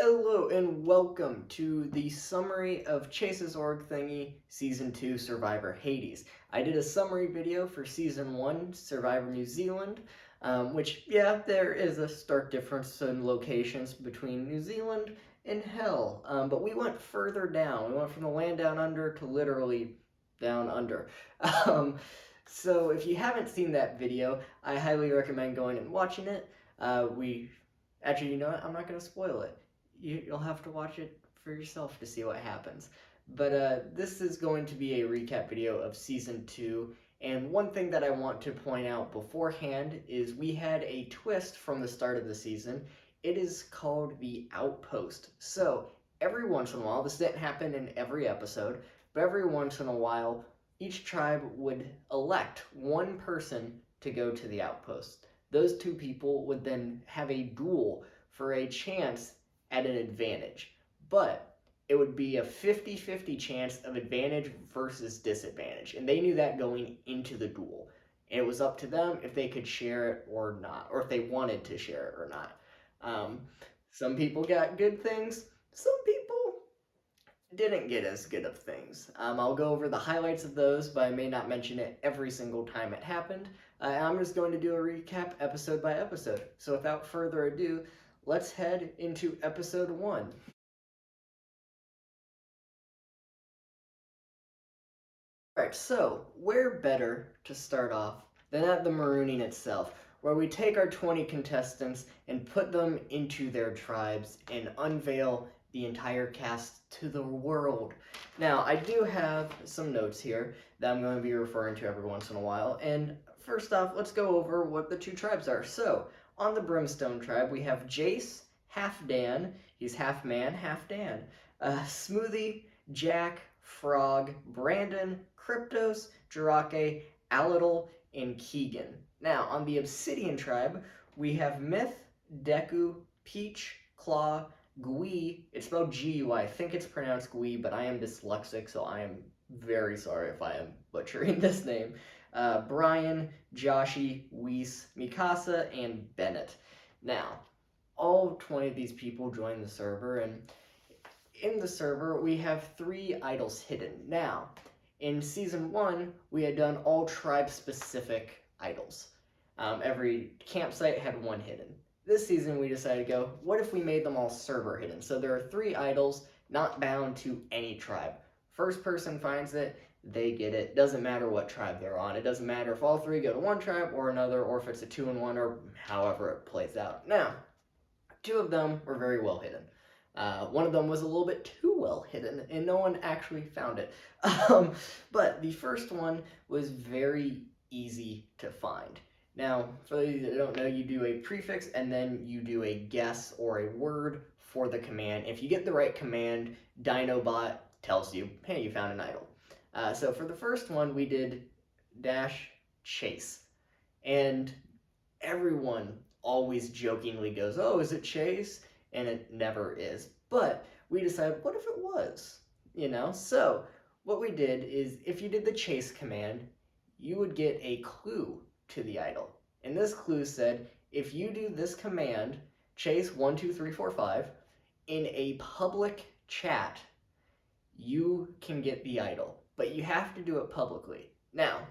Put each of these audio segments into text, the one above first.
Hello and welcome to the summary of Chase's Org Thingy Season 2 Survivor Hades. I did a summary video for Season 1 Survivor New Zealand, which, yeah, there is a stark difference in locations between New Zealand and Hell, but we went further down. We went from the land down under to literally down under. Um, so if you haven't seen that video, I highly recommend going and watching it. Actually, you know what? I'm not going to spoil it. You'll have to watch it for yourself to see what happens. But this is going to be a recap video of Season 2, and one thing that I want to point out beforehand is we had a twist from the start of the season. It is called the Outpost. So, every once in a while, this didn't happen in every episode, but every once in a while, each tribe would elect one person to go to the Outpost. Those two people would then have a duel for a chance at an advantage. But it would be a 50-50 chance of advantage versus disadvantage. And they knew that going into the duel. And it was up to them if they could share it or not, or if they wanted to share it or not. Um, some people got good things, some people didn't get as good of things. I'll go over the highlights of those, but I may not mention it every single time it happened. I'm just going to do a recap episode by episode. So without further ado, let's head into episode 1. Alright, so where better to start off than at the marooning itself, where we take our 20 contestants and put them into their tribes and unveil the entire cast to the world. Now, I do have some notes here that I'm going to be referring to every once in a while, and first off, let's go over what the two tribes are. So, on the Brimstone tribe, we have Jace, half Dan, he's half man, half Dan. Smoothie, Jack, Frog, Brandon, Kryptos, Jirake, Alidal, and Keegan. Now, on the Obsidian tribe, we have Myth, Deku, Peach, Claw, Gui. It's spelled G-U-I. I think it's pronounced Gui, but I am dyslexic, so I am very sorry if I am butchering this name. Brian, Joshi, Weiss, Mikasa, and Bennett. Now, all 20 of these people join the server, and in the server, we have 3 idols hidden. Now, in Season 1, we had done all tribe-specific idols. Every campsite had 1 hidden. This season, we decided to go, what if we made them all server hidden? So there are 3 idols, not bound to any tribe. First person finds it, they get it. Doesn't matter what tribe they're on. It doesn't matter if all 3 go to one tribe or another, or if it's a 2-in-1, or however it plays out. Now, 2 of them were very well hidden. One of them was a little bit too well hidden, and no one actually found it. But the first one was very easy to find. Now, for those that don't know, you do a prefix, and then you do a guess or a word for the command. If you get the right command, Dinobot tells you, hey, you found an idol. So for the first one, we did -chase. And everyone always jokingly goes, oh, is it Chase? And it never is. But we decided, what if it was? So what we did is, if you did the chase command, you would get a clue to the idol. And this clue said, if you do this command, chase 1, 2, 3, 4, 5, in a public chat, you can get the idol. But you have to do it publicly. Now,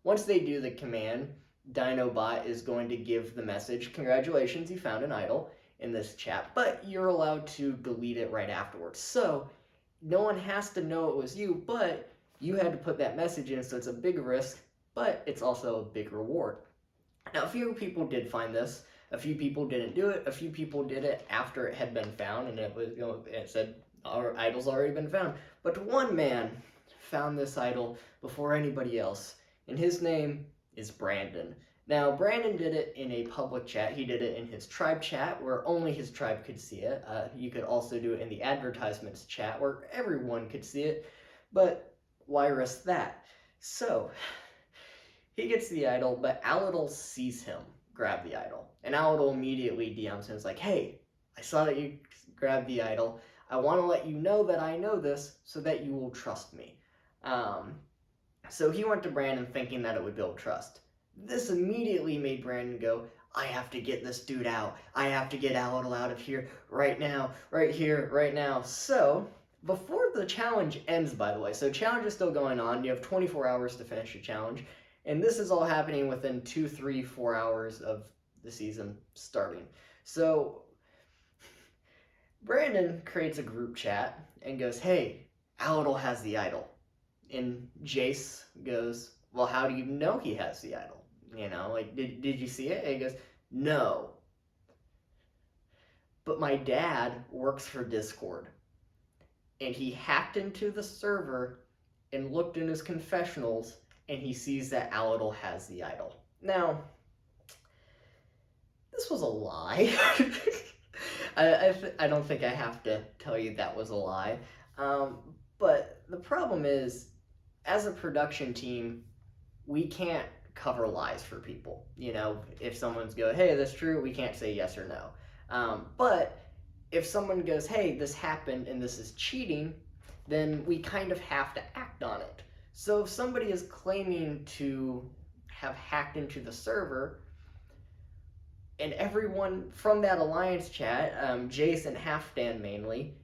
once they do the command, Dinobot is going to give the message, congratulations, you found an idol, in this chat, but you're allowed to delete it right afterwards. So no one has to know it was you, but you had to put that message in, so it's a big risk, but it's also a big reward. Now, a few people did find this. A few people didn't do it. A few people did it after it had been found, and it said our idol's already been found. But one man found this idol before anybody else, and his name is Brandon. Now, Brandon did it in a public chat. He did it in his tribe chat, where only his tribe could see it. You could also do it in the advertisements chat, where everyone could see it. But why risk that? So, he gets the idol, but Alidal sees him grab the idol. And Alidal immediately DMs him. It's like, hey, I saw that you grabbed the idol. I want to let you know that I know this so that you will trust me. So he went to Brandon thinking that it would build trust. This immediately made Brandon go, I have to get this dude out. I have to get Alidal out of here right now, right here, right now. So, before the challenge ends, by the way, so challenge is still going on. You have 24 hours to finish your challenge. And this is all happening within 2, 3, 4 hours of the season starting. So, Brandon creates a group chat and goes, hey, Alidal has the idol. And Jace goes, well, how do you know he has the idol? You know, like, did you see it? And he goes, no. But my dad works for Discord. And he hacked into the server and looked in his confessionals, and he sees that Alidal has the idol. Now, this was a lie. I don't think I have to tell you that was a lie. But the problem is, as a production team, we can't cover lies for people. You know, if someone's go, hey, that's true, we can't say yes or no. But if someone goes, hey, this happened and this is cheating, then we kind of have to act on it. So if somebody is claiming to have hacked into the server, and everyone from that alliance chat, Jace and Halfdan mainly,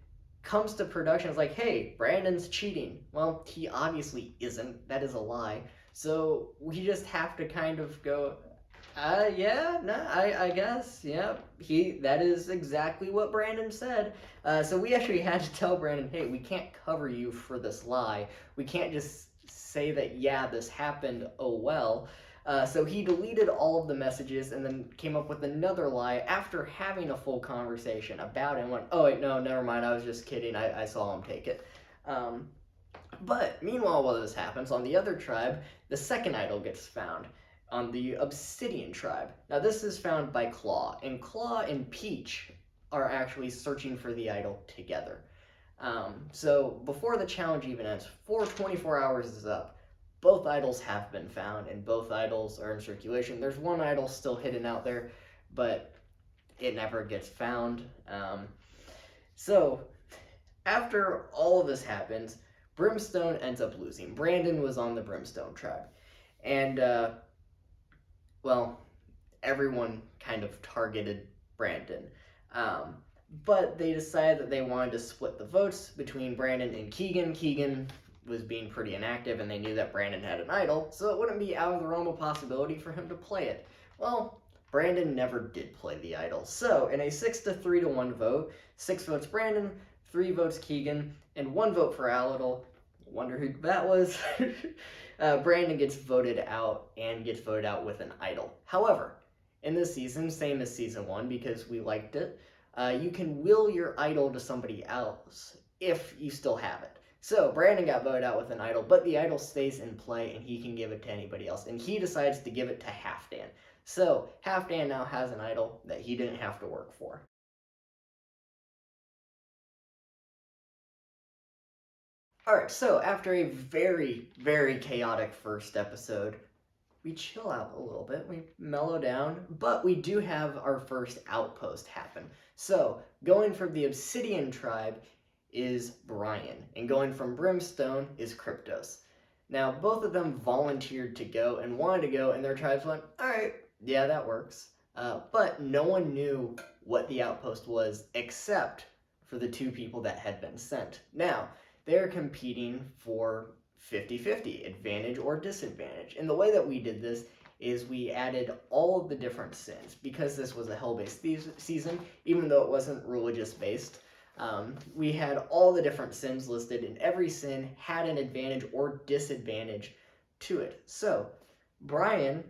comes to production is like, hey, Brandon's cheating. Well, he obviously isn't. That is a lie. So we just have to kind of go, yeah, no, I guess, yeah. That is exactly what Brandon said. So we actually had to tell Brandon, hey, we can't cover you for this lie. We can't just say that, yeah, this happened, oh well. So he deleted all of the messages and then came up with another lie after having a full conversation about it and went, oh, wait, no, never mind, I was just kidding, I saw him take it. But meanwhile, while this happens, on the other tribe, the second idol gets found on the Obsidian tribe. Now, this is found by Claw, and Claw and Peach are actually searching for the idol together. So before the challenge even ends, 24 hours is up. Both idols have been found, and both idols are in circulation. There's one idol still hidden out there, but it never gets found. So after all of this happens, Brimstone ends up losing. Brandon was on the Brimstone tribe. And, well, everyone kind of targeted Brandon. But they decided that they wanted to split the votes between Brandon and Keegan. Keegan was being pretty inactive, and they knew that Brandon had an idol, so it wouldn't be out of the realm of possibility for him to play it. Well, Brandon never did play the idol. So, in a 6-3-1 vote, 6 votes Brandon, 3 votes Keegan, and 1 vote for Alidal. Wonder who that was. Brandon gets voted out and gets voted out with an idol. However, in this season, same as season 1, because we liked it, you can will your idol to somebody else if you still have it. So Brandon got voted out with an idol, but the idol stays in play and he can give it to anybody else. And he decides to give it to Halfdan. So Halfdan now has an idol that he didn't have to work for. Alright, so after a very, very chaotic first episode, we chill out a little bit, we mellow down, but we do have our first outpost happen. So, going from the Obsidian tribe is Brian, and going from Brimstone is Kryptos. Now, both of them volunteered to go and wanted to go, and their tribes went, alright, yeah, that works. But no one knew what the outpost was except for the 2 people that had been sent. Now, they're competing for 50-50, advantage or disadvantage. And the way that we did this is we added all of the different sins. Because this was a hell-based season, even though it wasn't religious-based, we had all the different sins listed, and every sin had an advantage or disadvantage to it. So, Brian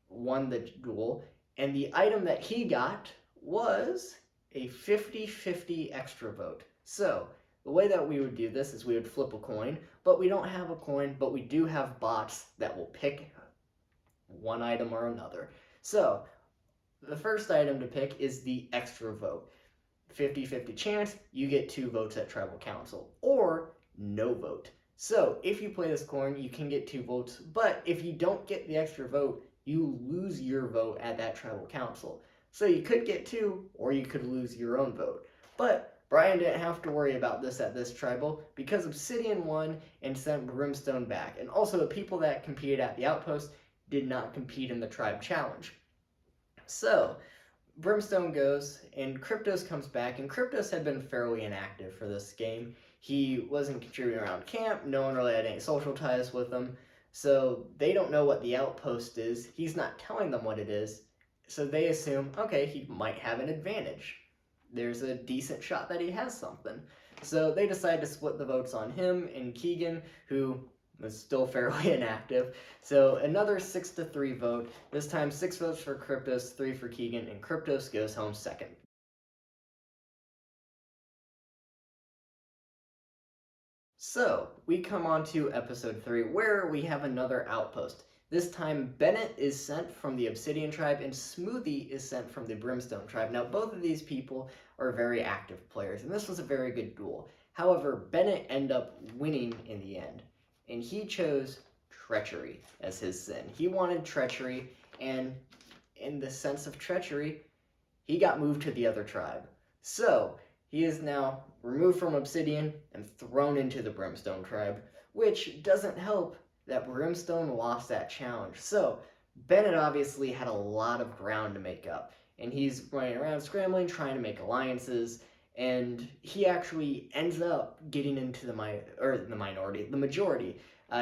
won the duel, and the item that he got was a 50-50 extra vote. So, the way that we would do this is we would flip a coin, but we don't have a coin, but we do have bots that will pick one item or another. So, the first item to pick is the extra vote. 50-50 chance, you get 2 votes at tribal council, or no vote. So, if you play this coin, you can get 2 votes, but if you don't get the extra vote, you lose your vote at that tribal council. So you could get 2, or you could lose your own vote. But Brian didn't have to worry about this at this tribal, because Obsidian won and sent Brimstone back. And also, the people that competed at the outpost did not compete in the tribe challenge. So, Brimstone goes, and Kryptos comes back, and Kryptos had been fairly inactive for this game. He wasn't contributing around camp, no one really had any social ties with him, so they don't know what the outpost is. He's not telling them what it is, so they assume, okay, he might have an advantage. There's a decent shot that he has something. So they decide to split the votes on him and Keegan, who was still fairly inactive. So another 6-3 vote. This time 6 votes for Kryptos, 3 for Keegan, and Kryptos goes home second. So we come on to episode 3, where we have another outpost. This time Bennett is sent from the Obsidian tribe and Smoothie is sent from the Brimstone tribe. Now both of these people are very active players, and this was a very good duel. However, Bennett ended up winning in the end, and he chose treachery as his sin. He wanted treachery, and in the sense of treachery, he got moved to the other tribe. So he is now removed from Obsidian and thrown into the Brimstone tribe, which doesn't help that Brimstone lost that challenge. So Bennett obviously had a lot of ground to make up, and he's running around scrambling, trying to make alliances, and he actually ends up getting into the majority.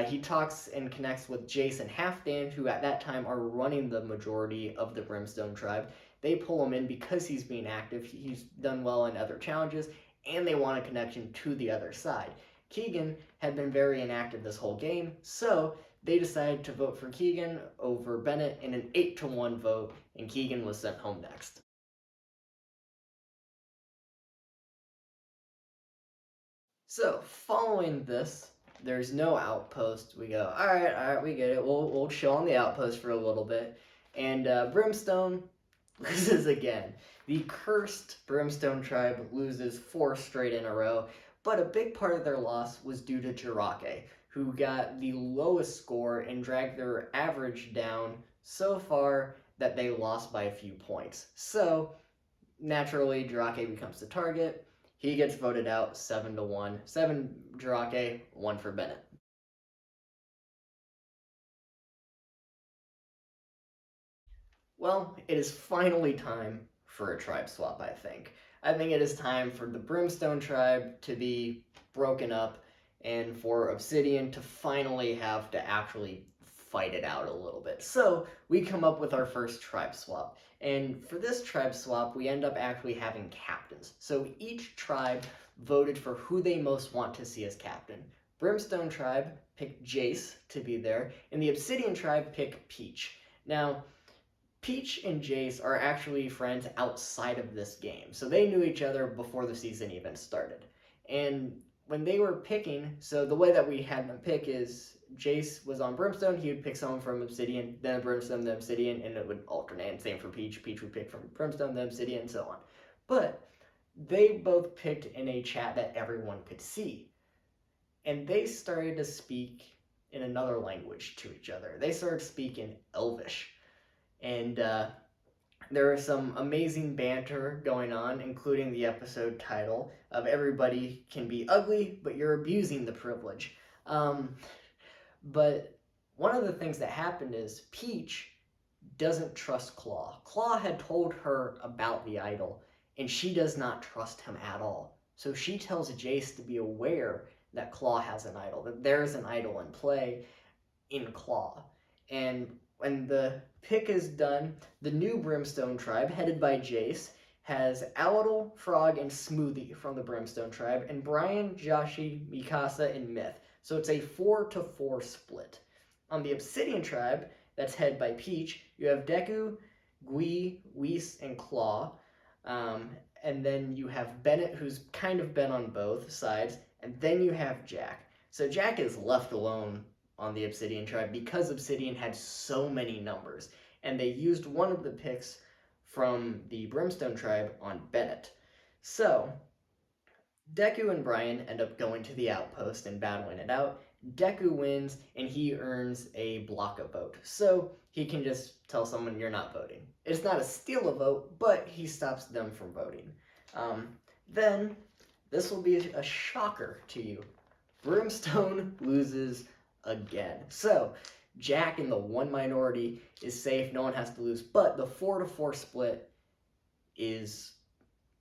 He talks and connects with Jace and Halfdan, who at that time are running the majority of the Brimstone tribe. They pull him in because he's being active. He's done well in other challenges, and they want a connection to the other side. Keegan had been very inactive this whole game, so they decided to vote for Keegan over Bennett in an 8-1 vote, and Keegan was sent home next. So, following this, there's no outpost. We go, all right, we get it. We'll chill on the outpost for a little bit. And Brimstone loses again. The cursed Brimstone tribe loses 4 straight in a row, but a big part of their loss was due to Jirake, who got the lowest score and dragged their average down so far that they lost by a few points. So, naturally, Jirake becomes the target. He gets voted out 7-1. 7 Jirake, 1 for Bennett. Well, it is finally time for a tribe swap, I think. I think it is time for the Brimstone tribe to be broken up and for Obsidian to finally have to actually fight it out a little bit. So we come up with our first tribe swap. And for this tribe swap, we end up actually having captains. So each tribe voted for who they most want to see as captain. Brimstone tribe picked Jace to be there, and the Obsidian tribe picked Peach. Now, Peach and Jace are actually friends outside of this game, so they knew each other before the season even started. And when they were picking, so the way that we had them pick is Jace was on Brimstone, he would pick someone from Obsidian, then Brimstone, then Obsidian, and it would alternate. And same for Peach. Peach would pick from Brimstone, then Obsidian, and so on. But they both picked in a chat that everyone could see. And they started to speak in another language to each other. They started speaking Elvish. And there was some amazing banter going on, including the episode title of Everybody Can Be Ugly, but You're Abusing the Privilege. But one of the things that happened is Peach doesn't trust Claw. Claw had told her about the idol, and she does not trust him at all. So she tells Jace to be aware that Claw has an idol, that there's an idol in play in Claw. And when the pick is done, the new Brimstone tribe, headed by Jace, has Alidal, Frog, and Smoothie from the Brimstone tribe, and Brian, Joshi, Mikasa, and Myth. So it's a 4-4 split. On the Obsidian tribe, that's headed by Peach, you have Deku, Gui, Whis, and Claw. And then you have Bennett, who's kind of been on both sides, and then you have Jack. So Jack is left alone on the Obsidian tribe because Obsidian had so many numbers, and they used one of the picks from the Brimstone tribe on Bennett. So Deku and Brian end up going to the outpost and battling it out. Deku wins, and he earns a block a vote. So he can just tell someone you're not voting. It's not a steal a vote, but he stops them from voting. Then, this will be a shocker to you. Brimstone loses again. So, Jack in the one minority is safe, no one has to lose, but the 4-4 split is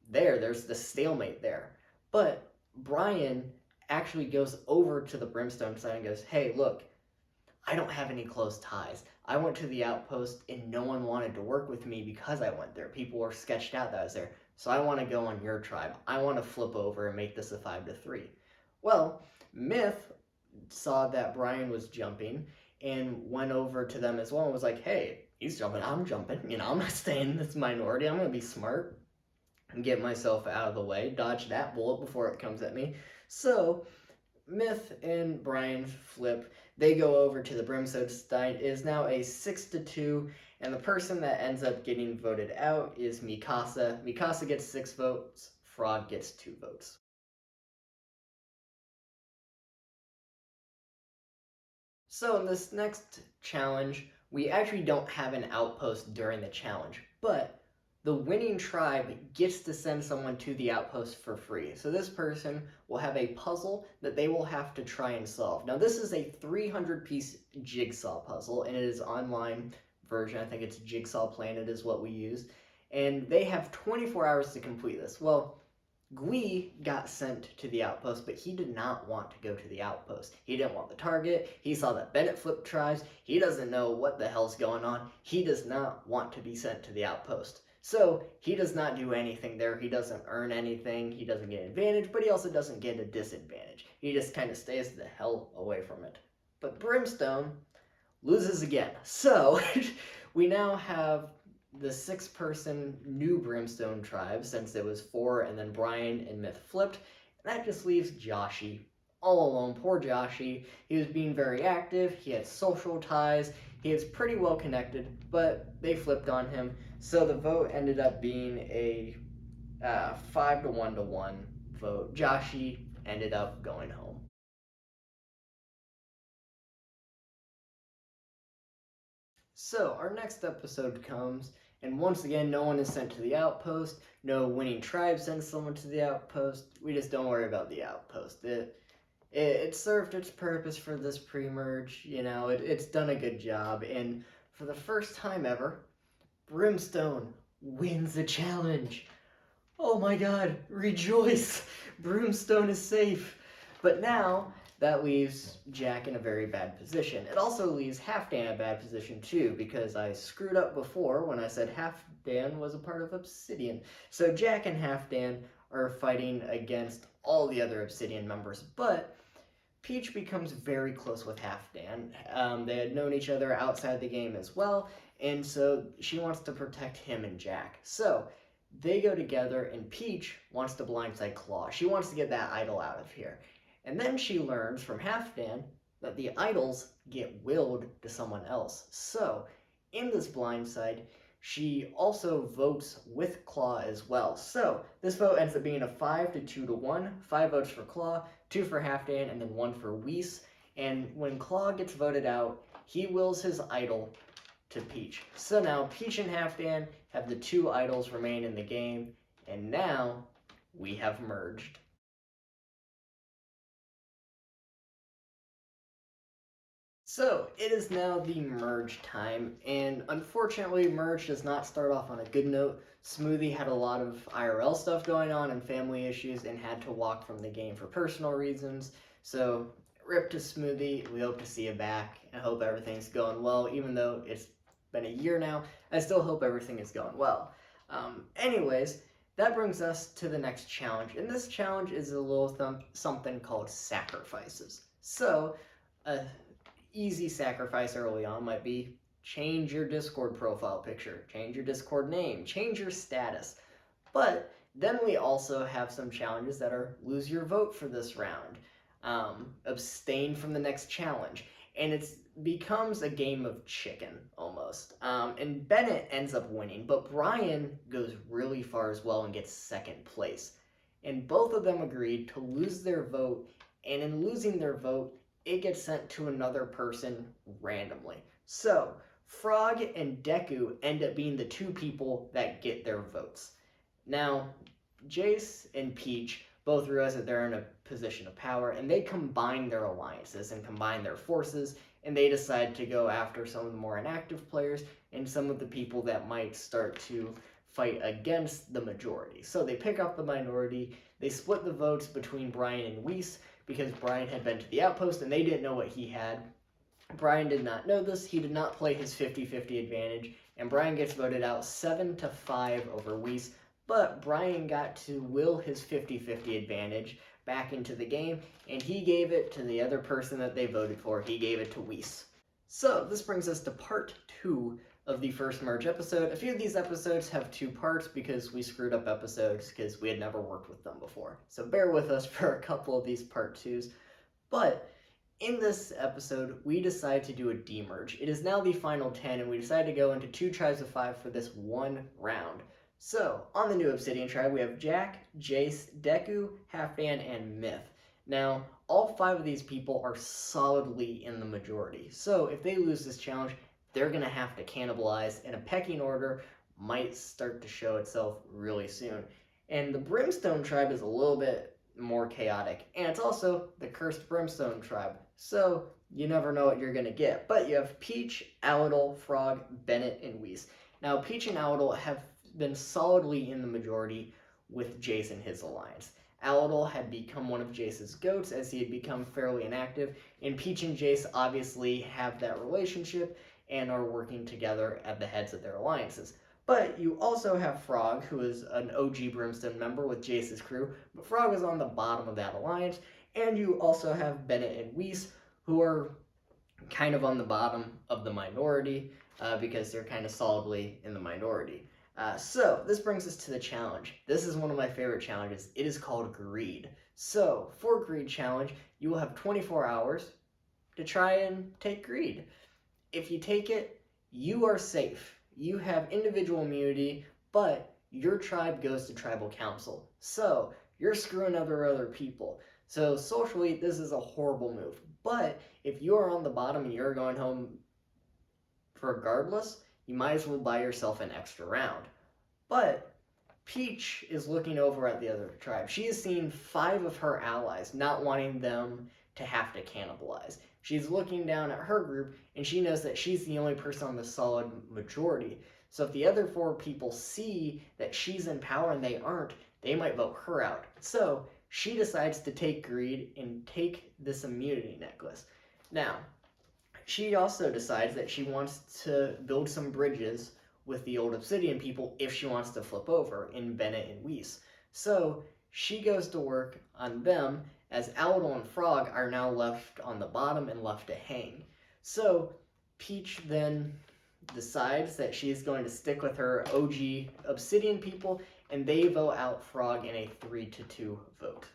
there's the stalemate there. But Brian actually goes over to the Brimstone side and goes, hey, look, I don't have any close ties. I went to the outpost and no one wanted to work with me because I went there. People were sketched out that I was there. So I want to go on your tribe. I want to flip over and make this a 5-3. Well, Myth saw that Brian was jumping and went over to them as well and was like, hey, he's jumping, I'm jumping. I'm not staying in this minority. I'm going to be smart and get myself out of the way, dodge that bullet before it comes at me. So Myth and Brian flip. They go over to the Brimstone side. It is now a 6-2, and the person that ends up getting voted out is Mikasa. Mikasa gets 6 votes. Frog gets 2 votes. So in this next challenge, we actually don't have an outpost during the challenge, but the winning tribe gets to send someone to the outpost for free. So this person will have a puzzle that they will have to try and solve. Now this is a 300-piece jigsaw puzzle, and it is online version. I think it's Jigsaw Planet is what we use. And they have 24 hours to complete this. Well, Gui got sent to the outpost, but he did not want to go to the outpost. He didn't want the target. He saw that Bennett flipped tribes. He doesn't know what the hell's going on. He does not want to be sent to the outpost. So he does not do anything there. He doesn't earn anything. He doesn't get an advantage, but he also doesn't get a disadvantage. He just kind of stays the hell away from it. But Brimstone loses again. So we now have the 6-person new Brimstone tribe, since it was 4 and then Brian and Myth flipped. That just leaves Joshi all alone. Poor Joshi. He was being very active. He had social ties. He is pretty well connected, but they flipped on him. So the vote ended up being a 5-1 vote. Joshi ended up going home. So our next episode comes, and once again, no one is sent to the outpost. No winning tribe sends someone to the outpost. We just don't worry about the outpost. It served its purpose for this pre-merge. It's done a good job, and for the first time ever, Brimstone wins the challenge. Oh my god, rejoice! Brimstone is safe. But now, that leaves Jack in a very bad position. It also leaves Halfdan in a bad position too, because I screwed up before when I said Halfdan was a part of Obsidian. So Jack and Halfdan are fighting against all the other Obsidian members, but Peach becomes very close with Halfdan. They had known each other outside the game as well, and so she wants to protect him and Jack. So they go together, and Peach wants to blindside Claw. She wants to get that idol out of here. And then she learns from Halfdan that the idols get willed to someone else. So in this blindside, she also votes with Claw as well. So this vote ends up being a 5-2-1. 5 votes for Claw, 2 for Halfdan, and then 1 for Whis. And when Claw gets voted out, he wills his idol to Peach. So now Peach and Halfdan have the 2 idols remain in the game, and now we have merged. So it is now the merge time, and unfortunately merge does not start off on a good note. Smoothie had a lot of IRL stuff going on and family issues and had to walk from the game for personal reasons. So rip to Smoothie, we hope to see you back. I hope everything's going well, even though it's been a year now. I still hope everything is going well. Anyways, that brings us to the next challenge, and this challenge is a little something called sacrifices. So easy sacrifice early on might be change your Discord profile picture, change your Discord name, change your status. But then we also have some challenges that are lose your vote for this round, abstain from the next challenge, and it becomes a game of chicken almost. And Bennett ends up winning, but Brian goes really far as well and gets 2nd place. And both of them agreed to lose their vote, and in losing their vote, it gets sent to another person randomly. So Frog and Deku end up being the 2 people that get their votes. Now, Jace and Peach both realize that they're in a position of power, and they combine their alliances and combine their forces, and they decide to go after some of the more inactive players and some of the people that might start to fight against the majority. So they pick up the minority, they split the votes between Brian and Weiss because Brian had been to the outpost and they didn't know what he had. Brian did not know this. He did not play his 50-50 advantage, and Brian gets voted out 7-5 over Weiss, but Brian got to will his 50-50 advantage back into the game, and he gave it to the other person that they voted for. He gave it to Weiss. So this brings us to part 2 of the first merge episode. A few of these episodes have 2 parts because we screwed up episodes because we had never worked with them before. So bear with us for a couple of these part 2s. But in this episode, we decide to do a demerge. It is now the final 10, and we decide to go into 2 tribes of 5 for this one round. So, on the new Obsidian tribe, we have Jack, Jace, Deku, Halfdan, and Myth. Now, all 5 of these people are solidly in the majority. So, if they lose this challenge, they're going to have to cannibalize, and a pecking order might start to show itself really soon. And the Brimstone tribe is a little bit more chaotic, and it's also the Cursed Brimstone tribe, so you never know what you're going to get. But you have Peach, Aladol, Frog, Bennett, and Weiss. Now, Peach and Aladol have been solidly in the majority with Jace and his alliance. Aladol had become one of Jace's goats as he had become fairly inactive, and Peach and Jace obviously have that relationship and are working together at the heads of their alliances. But you also have Frog, who is an OG Brimstone member with Jace's crew, but Frog is on the bottom of that alliance, and you also have Bennett and Weiss, who are kind of on the bottom of the minority because they're kind of solidly in the minority. So this brings us to the challenge. This is one of my favorite challenges. It is called Greed. So for Greed Challenge, you will have 24 hours to try and take Greed. If you take it, you are safe. You have individual immunity, but your tribe goes to tribal council. So you're screwing other people. So socially, this is a horrible move. But if you're on the bottom and you're going home regardless, you might as well buy yourself an extra round. But Peach is looking over at the other tribe. She has seen 5 of her allies not wanting them to have to cannibalize. She's looking down at her group, and she knows that she's the only person on the solid majority. So if the other 4 people see that she's in power and they aren't, they might vote her out. So she decides to take Greed and take this immunity necklace. Now, she also decides that she wants to build some bridges with the old Obsidian people if she wants to flip over in Bennett and Weiss. So she goes to work on them as Aladol and Frog are now left on the bottom and left to hang. So Peach then decides that she's going to stick with her OG Obsidian people, and they vote out Frog in a 3-2 vote.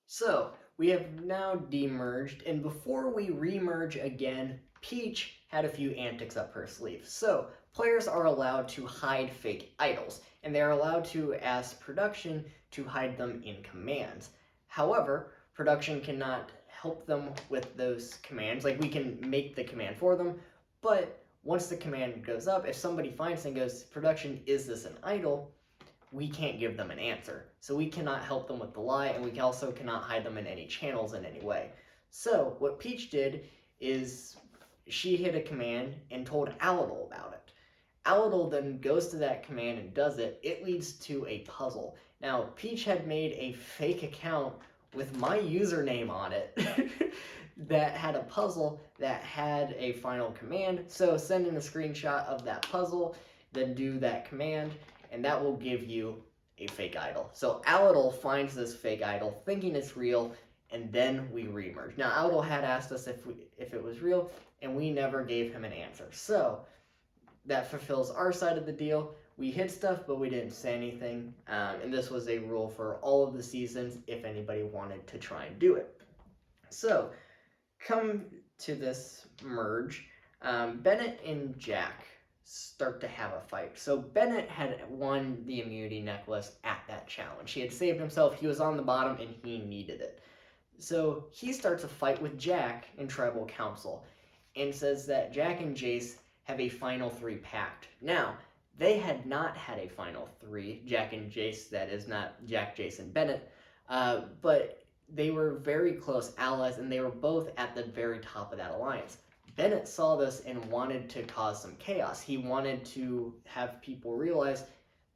So we have now demerged, and before we remerge again, Peach had a few antics up her sleeve. So players are allowed to hide fake idols, and they are allowed to ask production to hide them in commands. However, production cannot help them with those commands. Like, we can make the command for them, but once the command goes up, if somebody finds and goes, production, is this an idol? We can't give them an answer. So we cannot help them with the lie, and we also cannot hide them in any channels in any way. So what Peach did is she hit a command and told Aladol about it. Aladol then goes to that command and does it. It leads to a puzzle. Now, Peach had made a fake account with my username on it that had a puzzle that had a final command. So send in a screenshot of that puzzle, then do that command, and that will give you a fake idol. So Aladol finds this fake idol, thinking it's real, and then we remerge. Now, Aladol had asked us if it was real, and we never gave him an answer. So that fulfills our side of the deal. We hit stuff, but we didn't say anything, and this was a rule for all of the seasons if anybody wanted to try and do it. So, come to this merge, Bennett and Jack start to have a fight. So Bennett had won the immunity necklace at that challenge. He had saved himself, he was on the bottom, and he needed it. So he starts a fight with Jack in tribal council and says that Jack and Jace have a final 3 pact. Now, They had not had a final three, Jack and Jace, that is not Jack, Jace, and Bennett, but they were very close allies, and they were both at the very top of that alliance. Bennett saw this and wanted to cause some chaos. He wanted to have people realize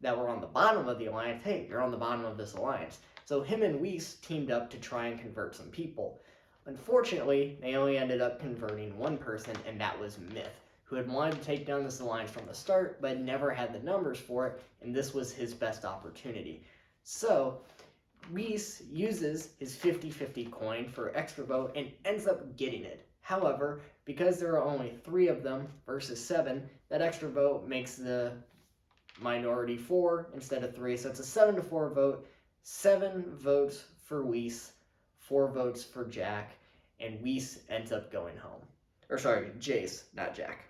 that were on the bottom of the alliance, hey, you're on the bottom of this alliance. So him and Weiss teamed up to try and convert some people. Unfortunately, they only ended up converting one person, and that was Myth, who had wanted to take down this alliance from the start, but never had the numbers for it, and this was his best opportunity. So Weiss uses his 50-50 coin for extra vote and ends up getting it. However, because there are only 3 of them versus 7, that extra vote makes the minority 4 instead of 3, so it's a 7-4 vote. 7 votes for Weiss, 4 votes for Jack, and Weiss ends up going home. Or sorry, Jace, not Jack.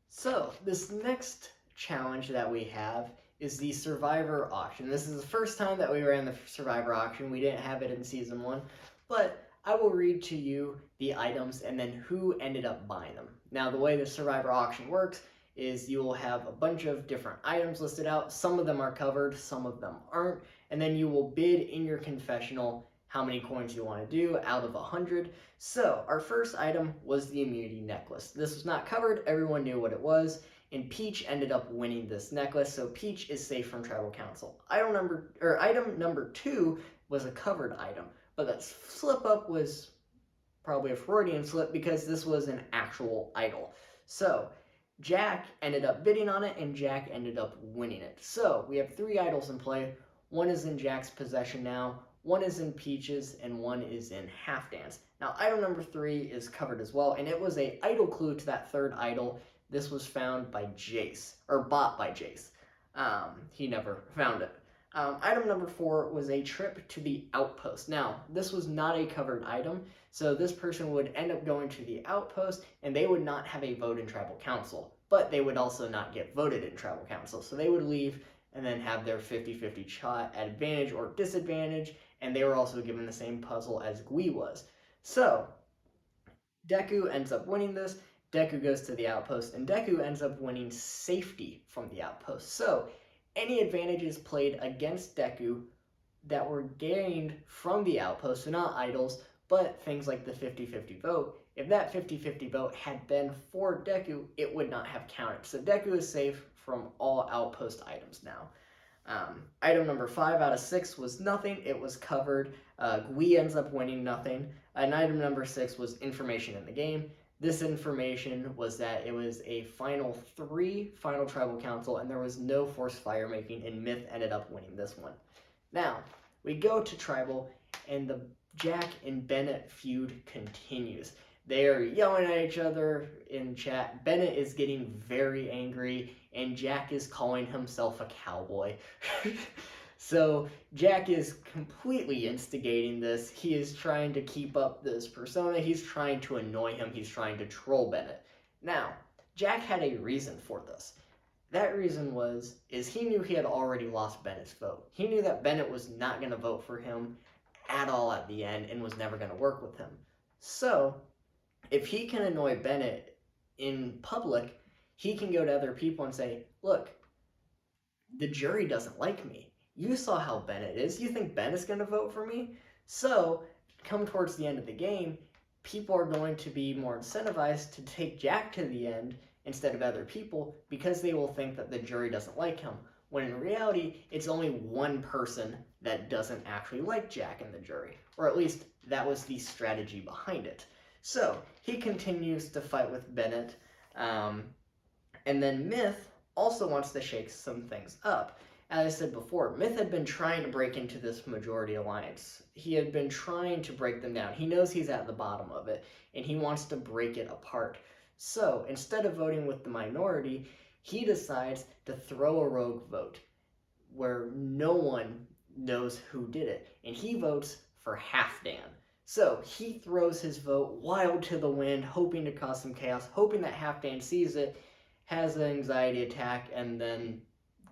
So, this next challenge that we have is the Survivor auction. This is the first time that we ran the Survivor auction. We didn't have it in Season 1, but I will read to you the items and then who ended up buying them. Now, the way the Survivor auction works is you will have a bunch of different items listed out. Some of them are covered, some of them aren't, and then you will bid in your confessional how many coins you want to do out of 100. So our first item was the immunity necklace. This was not covered, everyone knew what it was, and Peach ended up winning this necklace, so Peach is safe from tribal council. Item number 2 was a covered item, but that slip up was probably a Freudian slip because this was an actual idol. So Jack ended up bidding on it, and Jack ended up winning it. So we have 3 idols in play. One is in Jack's possession now, one is in Peach's, and one is in Half Dance. Now, item number 3 is covered as well, and it was a idol clue to that 3rd idol. This was found by Jace, or bought by Jace. He never found it. Item number 4 was a trip to the outpost. Now, this was not a covered item, so this person would end up going to the outpost, and they would not have a vote in tribal council, but they would also not get voted in tribal council. So they would leave and then have their 50-50 shot at advantage or disadvantage, and they were also given the same puzzle as Gui was. So Deku ends up winning this. Deku goes to the outpost, and Deku ends up winning safety from the outpost. So any advantages played against Deku that were gained from the outpost, so not idols, but things like the 50-50 vote, if that 50-50 vote had been for Deku, it would not have counted. So Deku is safe from all outpost items now. Item number 5 out of 6 was nothing. It was covered. Gui ends up winning nothing. And item number 6 was information in the game. This information was that it was a final 3 final tribal council, and there was no forced fire making, and Myth ended up winning this one. Now, we go to tribal, and the Jack and Bennett feud continues. They are yelling at each other in chat. Bennett is getting very angry, and Jack is calling himself a cowboy. So Jack is completely instigating this. He is trying to keep up this persona. He's trying to annoy him. He's trying to troll Bennett. Now, Jack had a reason for this. That reason is he knew he had already lost Bennett's vote. He knew that Bennett was not going to vote for him at all at the end and was never going to work with him. So if he can annoy Bennett in public, he can go to other people and say, look, the jury doesn't like me. You saw how Bennett is. You think Bennett's going to vote for me? So come towards the end of the game, people are going to be more incentivized to take Jack to the end instead of other people because they will think that the jury doesn't like him. When in reality, it's only one person that doesn't actually like Jack in the jury. Or at least that was the strategy behind it. So he continues to fight with Bennett. And then Myth also wants to shake some things up. As I said before, Myth had been trying to break into this majority alliance. He had been trying to break them down. He knows he's at the bottom of it, and he wants to break it apart. So instead of voting with the minority, he decides to throw a rogue vote where no one knows who did it, and he votes for Half Dan. So he throws his vote wild to the wind, hoping to cause some chaos, hoping that Half Dan sees it, has an anxiety attack, and then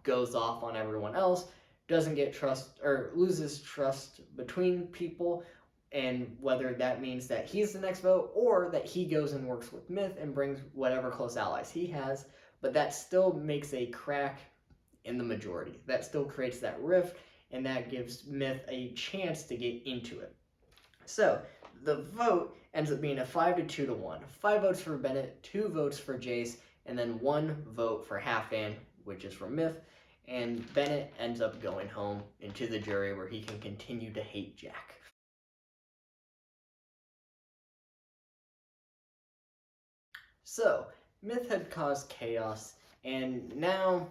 goes off on everyone else, doesn't get trust, or loses trust between people, and whether that means that he's the next vote or that he goes and works with Myth and brings whatever close allies he has, but that still makes a crack in the majority. That still creates that rift, and that gives Myth a chance to get into it. So the vote ends up being a 5 to 1. 5 votes for Bennett, 2 votes for Jace, and then 1 vote for Halfdan, which is for Myth. And Bennett ends up going home into the jury where he can continue to hate Jack. So, Myth had caused chaos, and now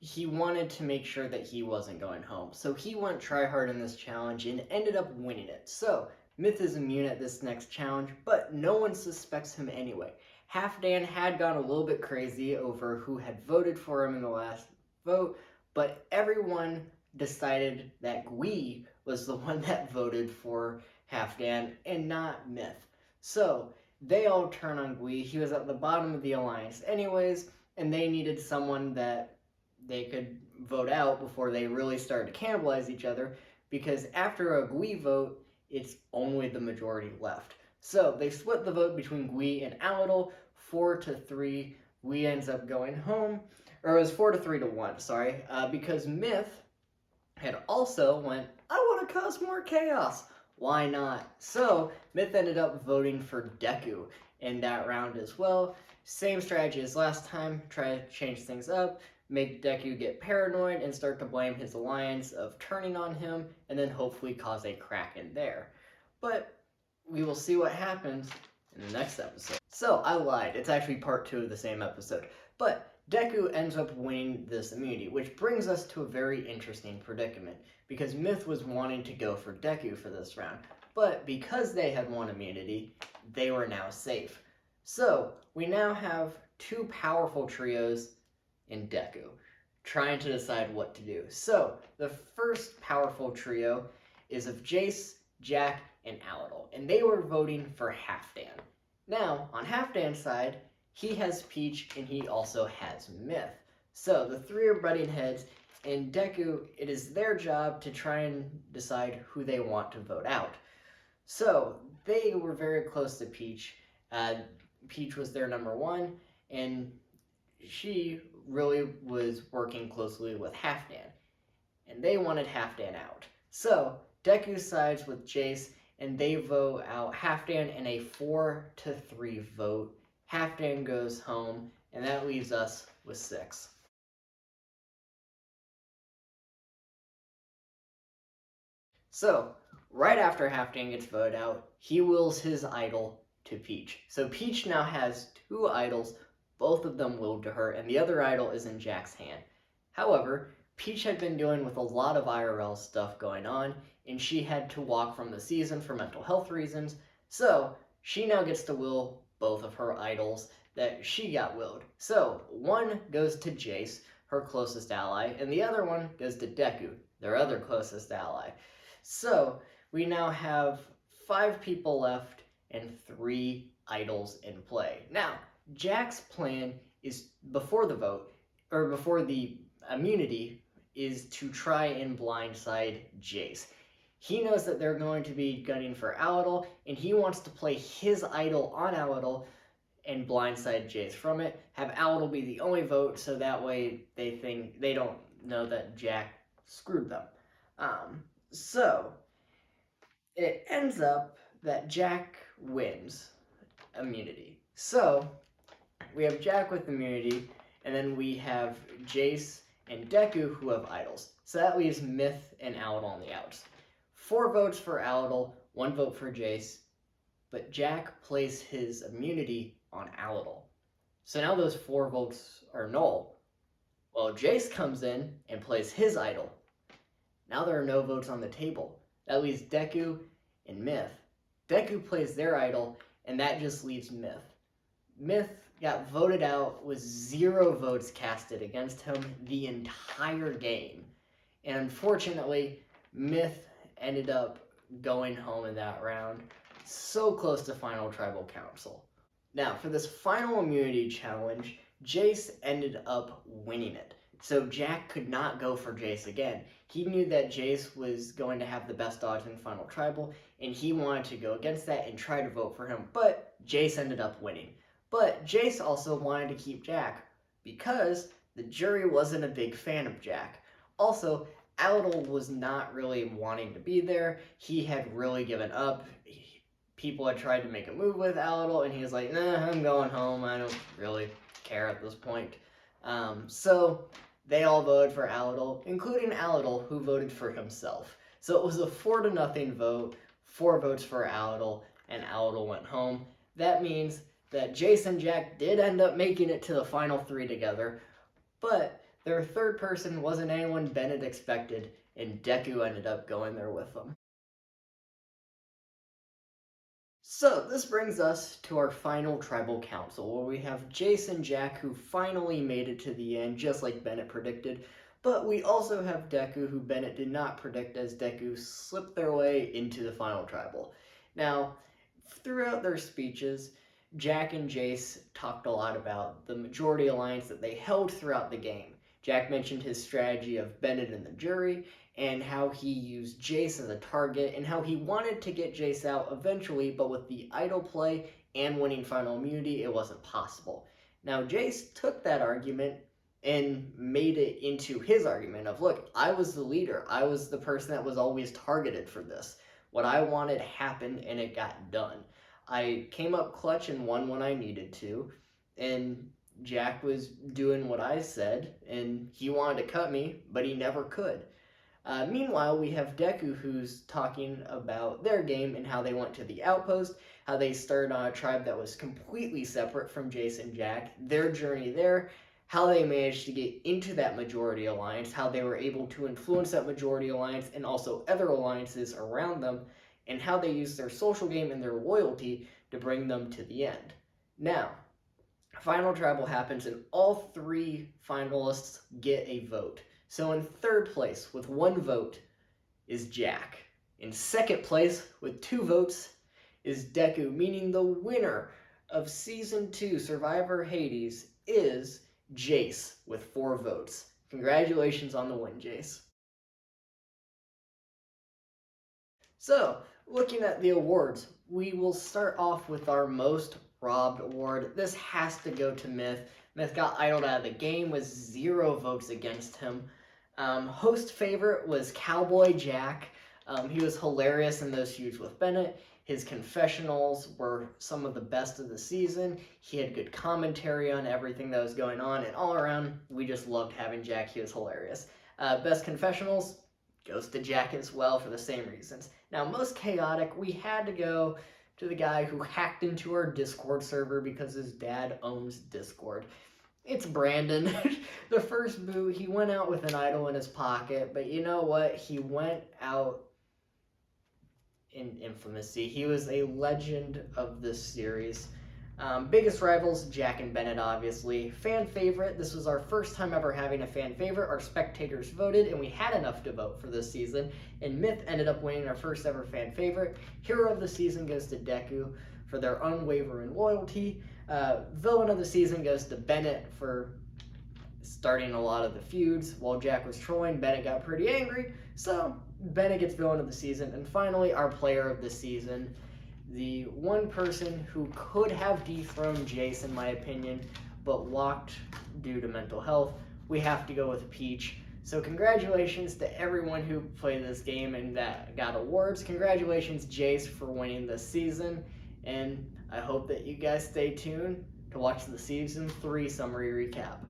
he wanted to make sure that he wasn't going home. So he went tryhard in this challenge and ended up winning it. So, Myth is immune at this next challenge, but no one suspects him anyway. Halfdan had gone a little bit crazy over who had voted for him in the last vote, but everyone decided that Gui was the one that voted for Halfdan and not Myth. So, they all turn on Gui. He was at the bottom of the alliance anyways, and they needed someone that they could vote out before they really started to cannibalize each other, because after a Gui vote, it's only the majority left. So they split the vote between Gui and Aladol, 4 to 3. Gui ends up going home, or it was 4 to 3 to 1, sorry, because Myth had also went, I want to cause more chaos. Why not? So Myth ended up voting for Deku in that round as well. Same strategy as last time, try to change things up, make Deku get paranoid and start to blame his alliance of turning on him, and then hopefully cause a crack in there. But we will see what happens in the next episode. So I lied, it's actually part 2 of the same episode. But Deku ends up winning this immunity, which brings us to a very interesting predicament, because Myth was wanting to go for Deku for this round, but because they had won immunity, they were now safe. So we now have 2 powerful trios in Deku, trying to decide what to do. So the first powerful trio is of Jace, Jack, and Aladol, and they were voting for Halfdan. Now, on Halfdan's side, he has Peach, and he also has Myth. So the 3 are butting heads, and Deku, it is their job to try and decide who they want to vote out. So they were very close to Peach. Peach was their number 1, and she really was working closely with Halfdan, and they wanted Halfdan out. So Deku sides with Jace, and they vote out Halfdan in a 4 to 3 vote. Halfdan goes home, and that leaves us with 6. So, right after Halfdan gets voted out, he wills his idol to Peach. So Peach now has 2 idols, both of them willed to her, and the other idol is in Jack's hand. However, Peach had been dealing with a lot of IRL stuff going on, and she had to walk from the season for mental health reasons, so she now gets to will both of her idols that she got willed. So, one goes to Jace, her closest ally, and the other one goes to Deku, their other closest ally. So, we now have 5 people left and 3 idols in play. Now, Jack's plan is before the vote, or before the immunity, is to try and blindside Jace. He knows that they're going to be gunning for Aladol, and he wants to play his idol on Aladol and blindside Jace from it. Have Aladol be the only vote, so that way they don't know that Jack screwed them. So it ends up that Jack wins immunity. So we have Jack with immunity, and then we have Jace and Deku who have idols. So that leaves Myth and Aladol on the outs. 4 votes for Aladol, 1 vote for Jace, but Jack plays his immunity on Aladol. So now those 4 votes are null. Well, Jace comes in and plays his idol. Now there are no votes on the table. That leaves Deku and Myth. Deku plays their idol, and that just leaves Myth. Myth got voted out with 0 votes casted against him the entire game. And unfortunately, Myth ended up going home in that round, so close to final tribal council. Now, for this final immunity challenge, Jace ended up winning it. So Jack could not go for Jace again. He knew that Jace was going to have the best odds in Final Tribal, and he wanted to go against that and try to vote for him, but Jace ended up winning. But Jace also wanted to keep Jack because the jury wasn't a big fan of Jack. Also, Aldal was not really wanting to be there. He had really given up. People had tried to make a move with Aldal, and he was like, nah, I'm going home. I don't really care at this point. So they all voted for Aldal, including Aldal, who voted for himself. So it was a 4-0 vote, 4 votes for Aldal, and Aldal went home. That means that Jace and Jack did end up making it to the final 3 together, but their third person wasn't anyone Bennett expected, and Deku ended up going there with them. So this brings us to our final tribal council, where we have Jace and Jack, who finally made it to the end, just like Bennett predicted. But we also have Deku, who Bennett did not predict, as Deku slipped their way into the final tribal. Now, throughout their speeches, Jack and Jace talked a lot about the majority alliance that they held throughout the game. Jack mentioned his strategy of Bennett and the jury, and how he used Jace as a target, and how he wanted to get Jace out eventually, but with the idle play and winning final immunity, it wasn't possible. Now, Jace took that argument and made it into his argument of, look, I was the leader. I was the person that was always targeted for this. What I wanted happened, and it got done. I came up clutch and won when I needed to, and Jack was doing what I said, and he wanted to cut me, but he never could. Meanwhile, we have Deku, who's talking about their game and how they went to the outpost, how they started on a tribe that was completely separate from Jace and Jack, their journey there, how they managed to get into that majority alliance, how they were able to influence that majority alliance and also other alliances around them, and how they used their social game and their loyalty to bring them to the end. Now, final tribal happens and all 3 finalists get a vote. So in third place with 1 vote is Jack. In second place with 2 votes is Deku, meaning the winner of Season 2 Survivor Hades is Jace with 4 votes. Congratulations on the win, Jace. So, looking at the awards, we will start off with our most robbed award. This has to go to Myth. Myth got idled out of the game with 0 votes against him. Host favorite was Cowboy Jack. He was hilarious in those feuds with Bennett. His confessionals were some of the best of the season. He had good commentary on everything that was going on, and all around, we just loved having Jack. He was hilarious. Best confessionals goes to Jack as well for the same reasons. Now, most chaotic, we had to go to the guy who hacked into our Discord server because his dad owns Discord. It's Brandon. The first boot, he went out with an idol in his pocket, but you know what? He went out in infamy. He was a legend of this series. Biggest rivals, Jack and Bennett, obviously. Fan favorite, this was our first time ever having a fan favorite. Our spectators voted, and we had enough to vote for this season. And Myth ended up winning our first ever fan favorite. Hero of the season goes to Deku for their unwavering loyalty. Villain of the season goes to Bennett for starting a lot of the feuds. While Jack was trolling, Bennett got pretty angry, so Bennett gets villain of the season. And finally, our player of the season, the one person who could have dethroned Jace, in my opinion, but walked due to mental health, we have to go with Peach. So congratulations to everyone who played this game and that got awards. Congratulations, Jace, for winning this season. And I hope that you guys stay tuned to watch the Season 3 summary recap.